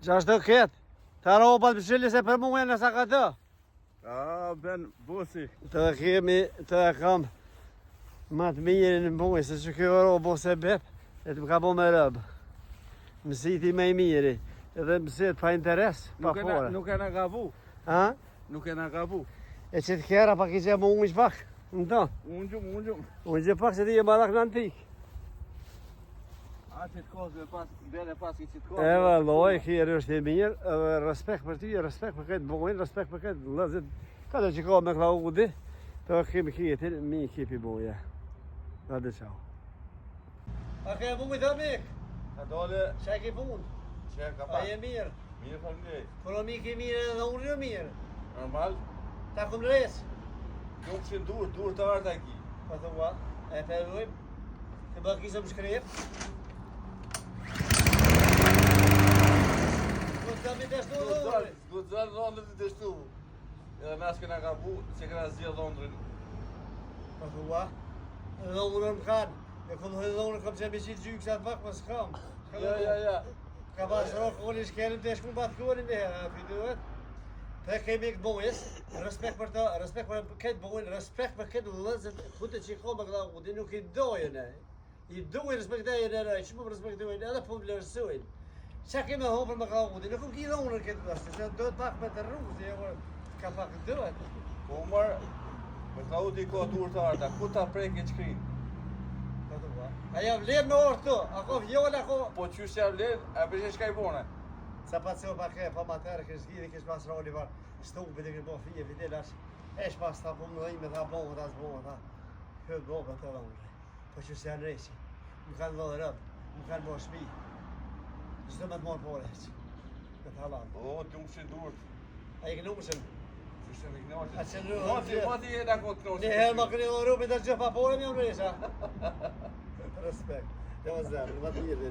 Qa është të ketë? Të robat pëshilli se për muhe nësa ka të? Ben busi. Të kemi, të kam ma të mirë në muhe, se që kjo robë bose bep, e të më ka bo me rëbë. Mësiti me i miri, edhe mësit pa interes, pa fore. Nuk e në gabu. Ha? Nuk e në gabu. E që të kjera pak i që më unë pak, në to. Unë Unë që pak se ti e marak në antik. A që të kozë me pas, bele pas i që të kozë. E valloj, kjerë është e mirë, edhe respekt për ty, respekt për këtë bojnë, respekt për këtë lëzit. Ka të që ka me Klaudi, të kemi kjetin, mi kipi boja. Në dhe qau. A ke bujt të mik? A dole, Qa ke punë? që ka A pas. je mirë? Mirë familje. Kërë mi ke mirë edhe unë jo mirë. Normal. Ta këm resë. Nuk që dur të arta ki. Pa thua, e përrujmë. Të bërë kisëm shkrep. Këtë të mi të shtu dhe unë. Duhet zërë rondër të dështu. Edhe nas këna ka bu, që këna zhjë dhondrin. Pa thua, edhe unë më kanë. E këmë dhe unë kam që mi qitë gjykë sa të vakë, më s'kam. Ja. Ka pas rokë unë i shkelim të shku batë kërën dhe herë, të duhet. Të kemi këtë bojës, respekt për të, respekt për këtë bojën, respekt për këtë lëzët, këtë që i ka më këta kuti, nuk i dojën e. I dojën respektajën e rëjë, që më respektojnë edhe po më vlerësojnë. Qa keme honë për më këta kuti, nuk i dhe unë në këtë vështë, se do të pak me të rrugë, se ka pak të duhet. Umar, me Klaudi ka dur të arta, ku ta prejke qkrinë? A jam vlerë me orë të, a ko vjolla, a ko... Po qysh jam ledh, e përshë shka i bone? Sa pa të pa ke, pa materë, kështë gjithi, kështë pas roli var, stukë për të kështë bo fije, videl ashtë, esh pas ta po më dhejme, ta bo, ta zbo, ta këtë bo, për të dhëmë, po që se janë rejqi, më kanë dhëllë rëbë, më kanë bo shpi, gjithë me të morë pore, këtë halat. O, të më shi durët. A i kënumëshën, Qysh e riknoqët? a që në Mati e da këtë knoqët. një herë më këni dhe rrupin të gjë pa pore, më jam rejqa. Respekt, jo zemë, më të mirë,